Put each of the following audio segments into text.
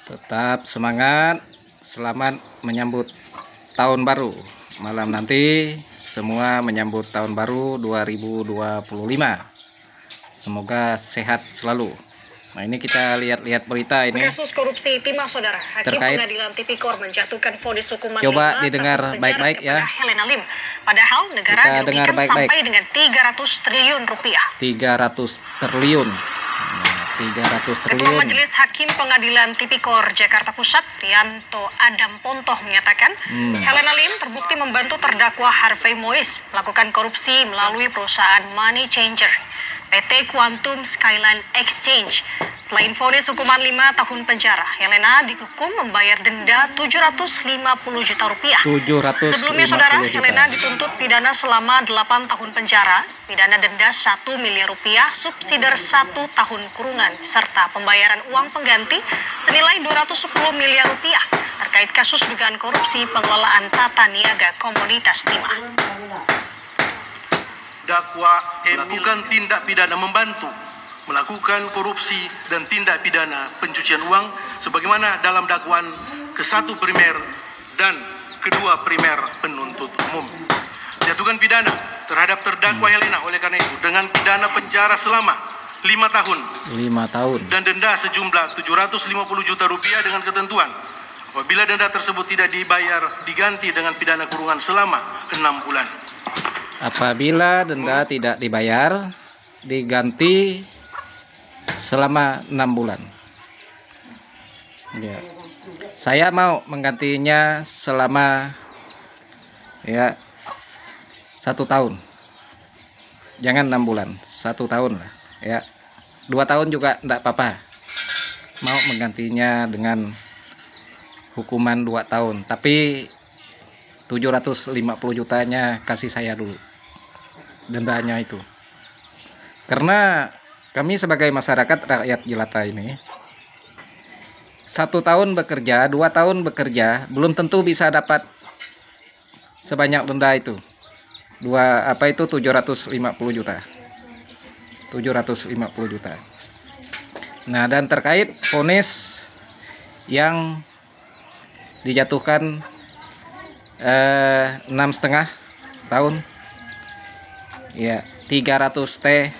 Tetap semangat, selamat menyambut tahun baru. Malam nanti semua menyambut tahun baru 2025. Semoga sehat selalu. Nah, ini kita lihat-lihat berita ini. Kasus korupsi timah saudara. Hakim terkait Pengadilan Tipikor menjatuhkan vonis hukuman coba 5 didengar tahun penjara baik-baik ya. Helena Lim. Padahal negara Kita dengar dirugikan baik-baik. sampai dengan 300 triliun rupiah. 300 triliun. Nah, 300 Ketua triliun. Majelis Hakim Pengadilan Tipikor Jakarta Pusat, Rianto Adam Pontoh menyatakan, Helena Lim terbukti membantu terdakwa Harvey Mois melakukan korupsi melalui perusahaan Money Changer, PT Quantum Skyline Exchange. Selain vonis hukuman 5 tahun penjara, Helena dihukum membayar denda 750 juta rupiah. 750 Sebelumnya saudara, juta. Helena dituntut pidana selama 8 tahun penjara, pidana denda 1 miliar rupiah, subsidiar 1 tahun kurungan, serta pembayaran uang pengganti senilai 210 miliar rupiah terkait kasus dugaan korupsi pengelolaan tata niaga komoditas timah. Dakwa melakukan tindak pidana membantu melakukan korupsi dan tindak pidana pencucian uang sebagaimana dalam dakwaan ke-1 primer dan kedua primer penuntut umum. Jatuhkan pidana terhadap terdakwa Helena oleh karena itu dengan pidana penjara selama 5 tahun 5 tahun dan denda sejumlah 750 juta rupiah dengan ketentuan apabila denda tersebut tidak dibayar diganti dengan pidana kurungan selama 6 bulan. Apabila denda tidak dibayar, diganti selama 6 bulan. Ya. Saya mau menggantinya selama 1 tahun. Jangan 6 bulan, 1 tahun lah. Ya. 2 tahun juga enggak apa-apa. Mau menggantinya dengan hukuman 2 tahun, tapi 750 jutanya kasih saya dulu, dendanya itu. Karena kami sebagai masyarakat rakyat jelata ini 1 tahun bekerja, 2 tahun bekerja, belum tentu bisa dapat sebanyak denda itu. 750 juta. 750 juta. Nah, dan terkait vonis yang dijatuhkan 6,5 tahun, ya 300 T.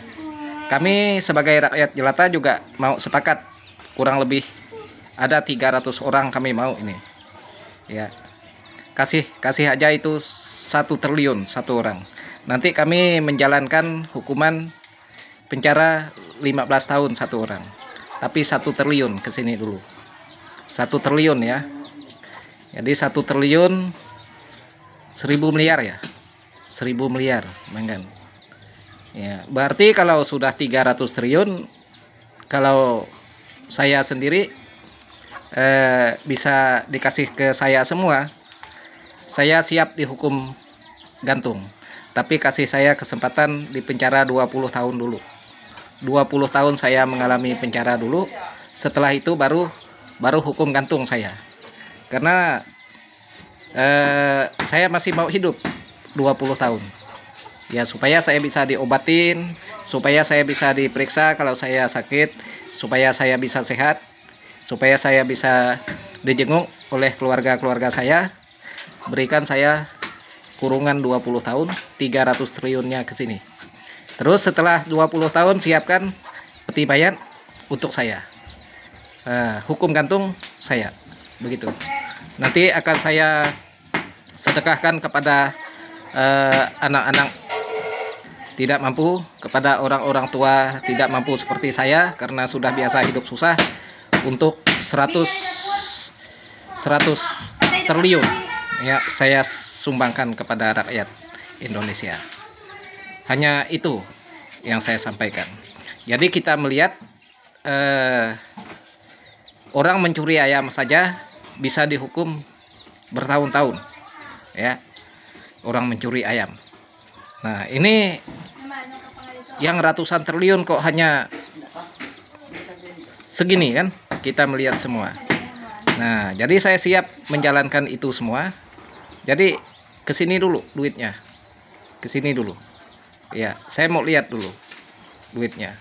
Kami sebagai rakyat jelata juga mau sepakat, kurang lebih ada 300 orang kami mau ini, ya kasih aja itu 1 triliun 1 orang. Nanti kami menjalankan hukuman penjara 15 tahun 1 orang, tapi 1 triliun ke sini dulu, 1 triliun ya. Jadi 1 triliun 1000 miliar ya, 1000 miliar, manggan. Ya, berarti kalau sudah 300 triliun, kalau saya sendiri bisa dikasih ke saya semua, saya siap dihukum gantung. Tapi kasih saya kesempatan di penjara 20 tahun dulu. 20 tahun saya mengalami penjara dulu, setelah itu baru hukum gantung saya. Karena saya masih mau hidup 20 tahun. Ya, supaya saya bisa diobatin, supaya saya bisa diperiksa kalau saya sakit, supaya saya bisa sehat, supaya saya bisa dijenguk oleh keluarga saya. Berikan saya kurungan 20 tahun, 300 triliunnya ke sini. Terus setelah 20 tahun siapkan peti mayat untuk saya. Hukum gantung saya. Begitu. Nanti akan saya sedekahkan kepada anak-anak tidak mampu, kepada orang-orang tua tidak mampu seperti saya karena sudah biasa hidup susah, untuk 100 triliun ya saya sumbangkan kepada rakyat Indonesia. Hanya itu yang saya sampaikan. Jadi kita melihat orang mencuri ayam saja bisa dihukum bertahun-tahun, ya, orang mencuri ayam. Nah, ini yang ratusan triliun kok hanya segini kan, kita melihat semua. Nah, jadi saya siap menjalankan itu semua. Jadi kesini dulu duitnya, kesini dulu, ya, saya mau lihat dulu duitnya.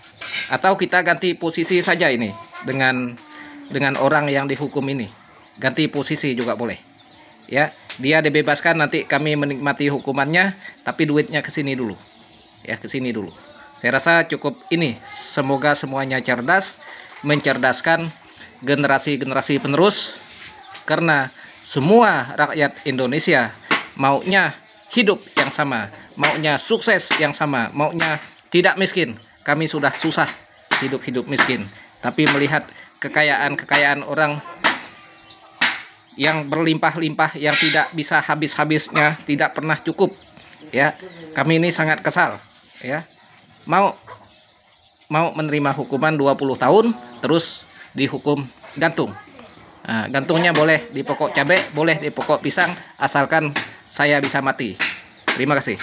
Atau kita ganti posisi saja ini dengan dengan orang yang dihukum ini. Ganti posisi juga boleh. Ya, dia dibebaskan, nanti kami menikmati hukumannya, tapi duitnya ke sini dulu. Ya, ke sini dulu. Saya rasa cukup ini. Semoga semuanya cerdas, mencerdaskan generasi-generasi penerus, karena semua rakyat Indonesia maunya hidup yang sama, maunya sukses yang sama, maunya tidak miskin. Kami sudah susah hidup miskin, tapi melihat kekayaan orang yang berlimpah-limpah, yang tidak bisa habis-habisnya, tidak pernah cukup, ya, kami ini sangat kesal, ya. Mau menerima hukuman 20 tahun terus dihukum gantung. Nah, gantungnya boleh di pokok cabai, boleh di pokok pisang, asalkan saya bisa mati. Terima kasih.